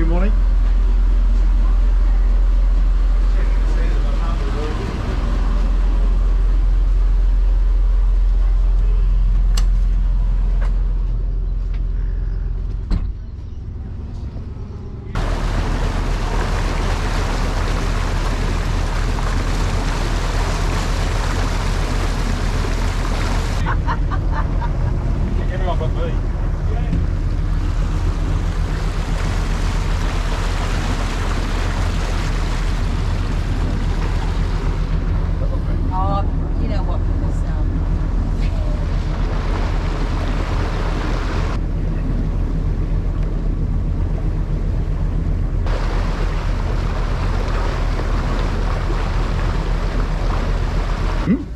Good morning. Everyone but me. You know what, because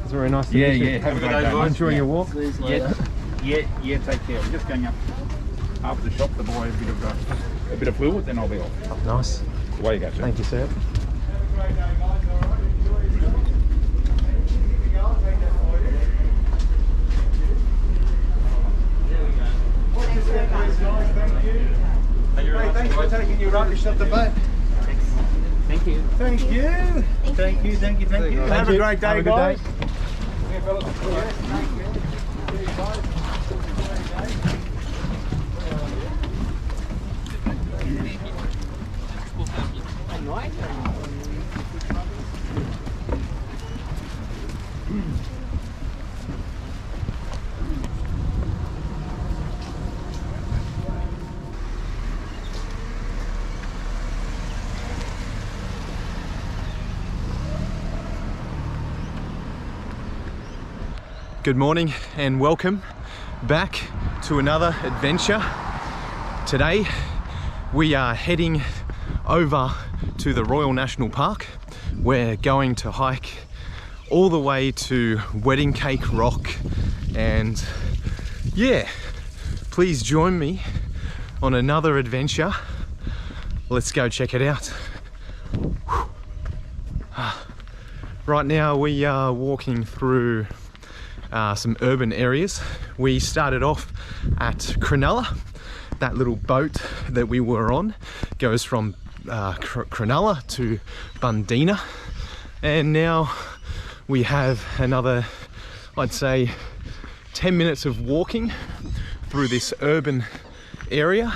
It's very nice to meet you. Have a good day, guys. Enjoying your walk? Yeah, take care. I'm just going up after the shop to buy a bit of fluid, then I'll be off. Nice. Away you go, sir. Thank you, sir. Thanks for taking your rubbish up the boat. Thank you. Thank you. Thank you. Have a great day, Have a good guys. day. Yeah, fellas. Yes, thank you. Good morning and welcome back to another adventure. Today we are heading over to the Royal National Park. We're going to hike all the way to Wedding Cake Rock, and yeah, please join me on another adventure. Let's go check it out. Right now we are walking through some urban areas. We started off at Cronulla. That little boat that we were on goes from Cronulla to Bundeena, and now we have another, I'd say, 10 minutes of walking through this urban area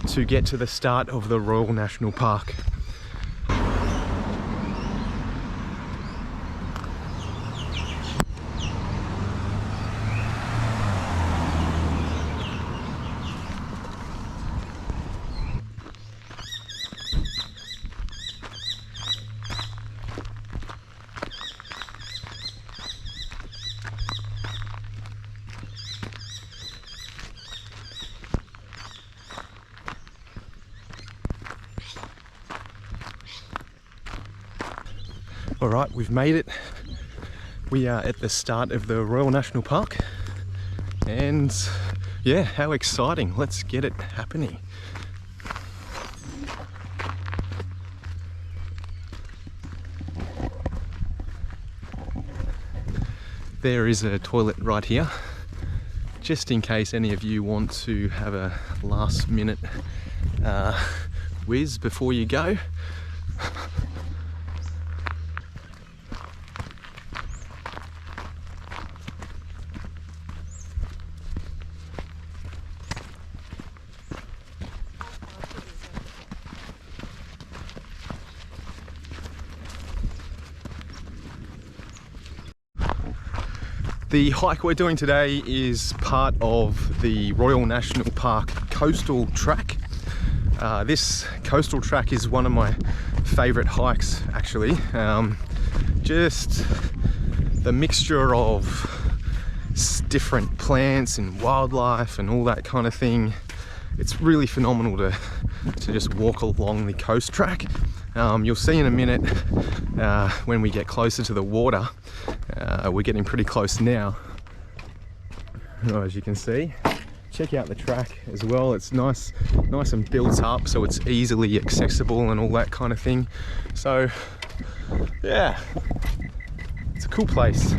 to get to the start of the Royal National Park. All right, we've made it. We are at the start of the Royal National Park, and yeah, how exciting. Let's get it happening. There is a toilet right here, just in case any of you want to have a last minute whiz before you go. The hike we're doing today is part of the Royal National Park Coastal Track. This coastal track is one of my favourite hikes, actually. Just the mixture of different plants and wildlife and all that kind of thing. It's really phenomenal to just walk along the coast track. You'll see in a minute when we get closer to the water. We're getting pretty close now, as you can see. Check out the track as well. It's nice and built up, so it's easily accessible and all that kind of thing. So yeah, it's a cool place,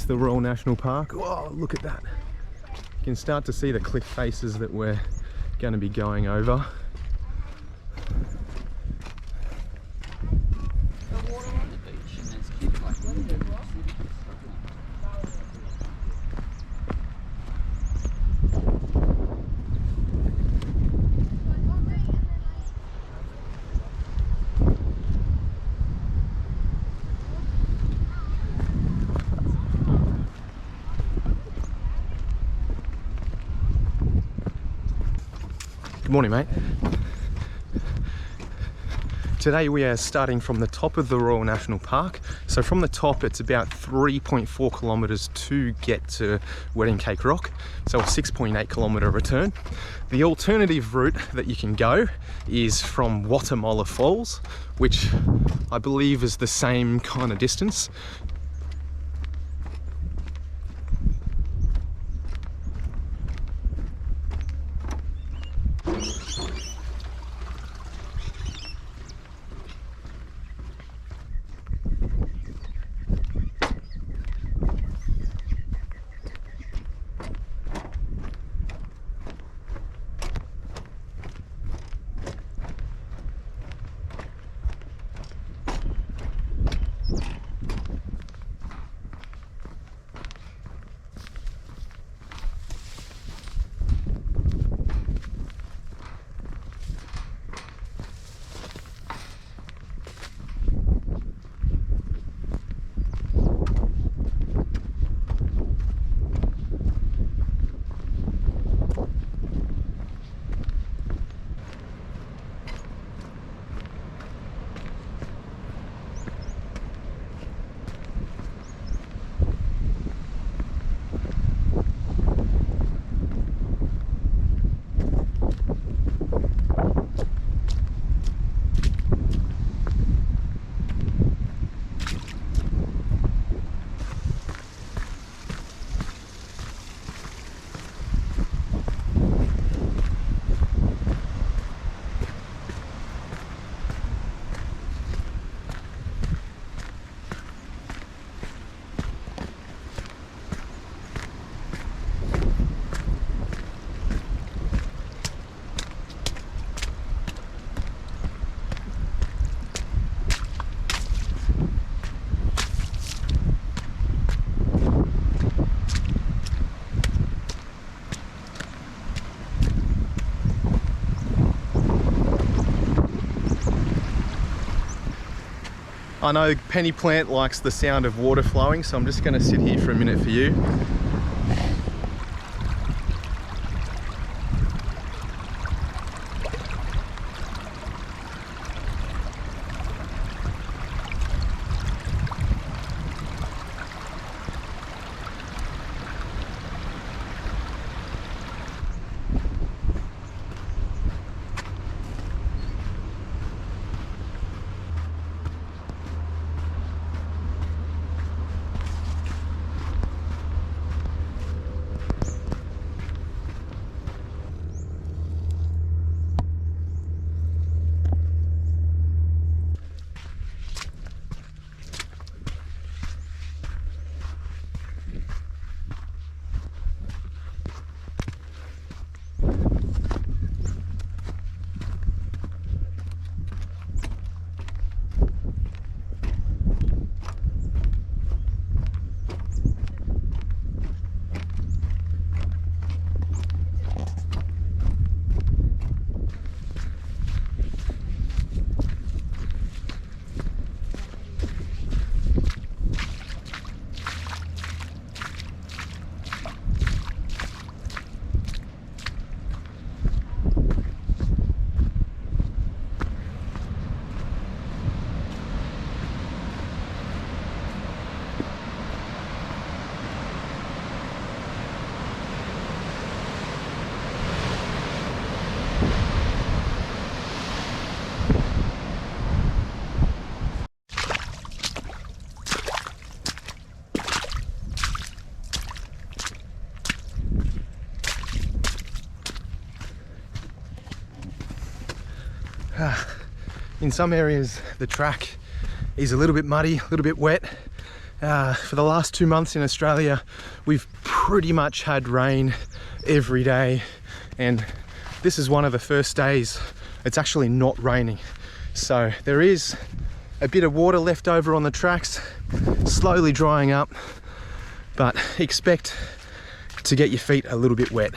the Royal National Park. Whoa, look at that. You can start to see the cliff faces that we're going to be going over. Good morning, mate. Today we are starting from the top of the Royal National Park. So from the top, it's about 3.4 kilometres to get to Wedding Cake Rock. So a 6.8 kilometre return. The alternative route that you can go is from Wattamolla Falls, which I believe is the same kind of distance. I know Penny Plant likes the sound of water flowing, so I'm just going to sit here for a minute for you. In some areas the track is a little bit muddy, a little bit wet. For the last 2 months in Australia, we've pretty much had rain every day, and this is one of the first days it's actually not raining. So there is a bit of water left over on the tracks, slowly drying up, but expect to get your feet a little bit wet.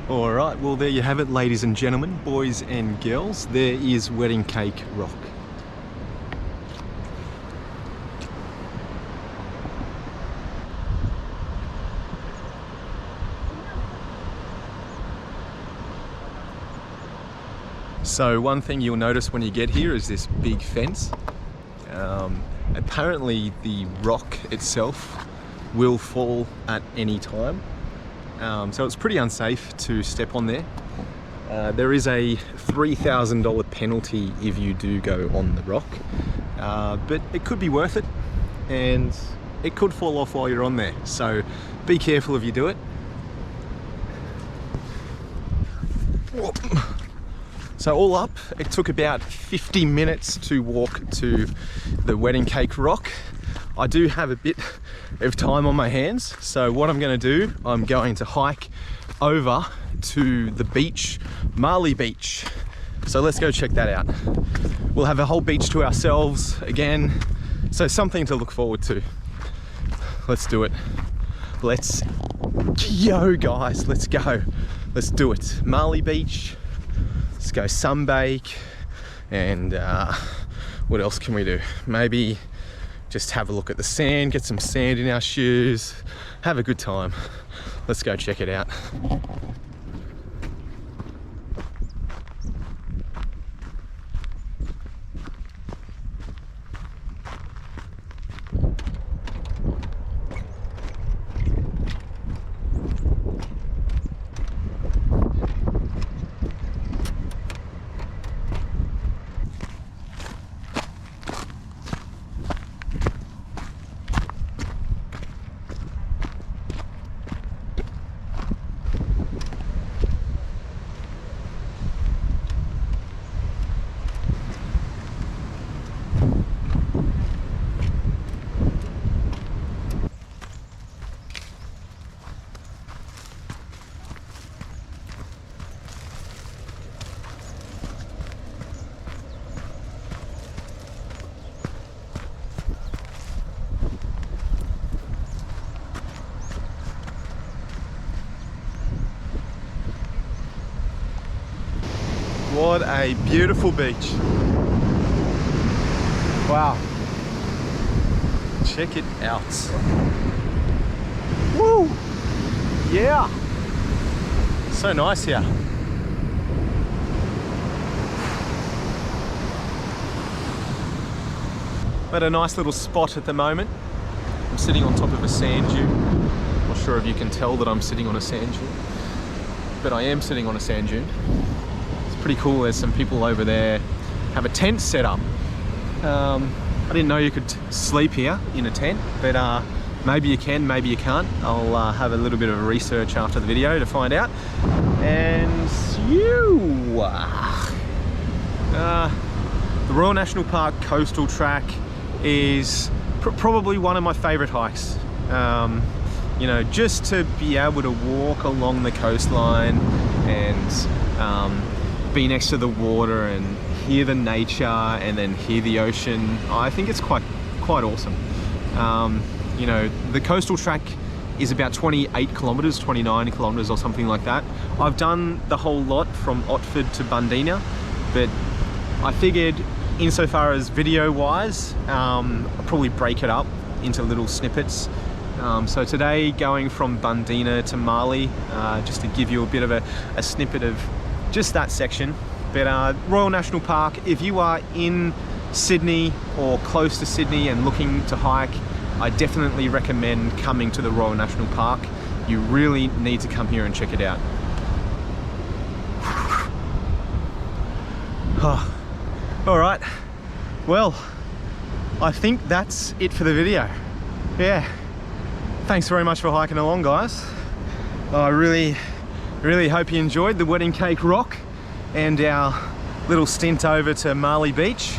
Alright, well there you have it, ladies and gentlemen, boys and girls. There is Wedding Cake Rock. So one thing you'll notice when you get here is this big fence. Apparently the rock itself will fall at any time. So it's pretty unsafe to step on there. There is a $3,000 penalty if you do go on the rock, but it could be worth it, and it could fall off while you're on there. So be careful if you do it. So all up, it took about 50 minutes to walk to the Wedding Cake Rock. I do have a bit of time on my hands, so what I'm going to do, I'm going to hike over to the beach, Marley Beach. So let's go check that out. We'll have a whole beach to ourselves again, so something to look forward to. Let's do it. Let's go, guys, let's go. Let's do it. Marley Beach, let's go sunbake, and what else can we do? Maybe just have a look at the sand, get some sand in our shoes, have a good time. Let's go check it out. What a beautiful beach. Wow. Check it out. Woo! Yeah! So nice here. I'm at a nice little spot at the moment. I'm sitting on top of a sand dune. Not sure if you can tell that I'm sitting on a sand dune, but I am sitting on a sand dune. Pretty cool. There's some people over there have a tent set up. I didn't know you could sleep here in a tent, but maybe you can, maybe you can't. I'll have a little bit of research after the video to find out. And the Royal National Park Coastal Track is probably one of my favorite hikes. You know, just to be able to walk along the coastline and be next to the water and hear the nature and then hear the ocean, I think it's quite awesome. You know, the coastal track is about 28 kilometers, 29 kilometers or something like that. I've done the whole lot from Otford to Bundeena, but I figured insofar as video wise, I'll probably break it up into little snippets. So today going from Bundeena to Marley, just to give you a bit of a snippet of just that section. But Royal National Park, if you are in Sydney or close to Sydney and looking to hike, I definitely recommend coming to the Royal National Park. You really need to come here and check it out. Oh. All right, well, I think that's it for the video. Yeah, thanks very much for hiking along, guys. I really hope you enjoyed the wedding cake rock and our little stint over to Marley Beach.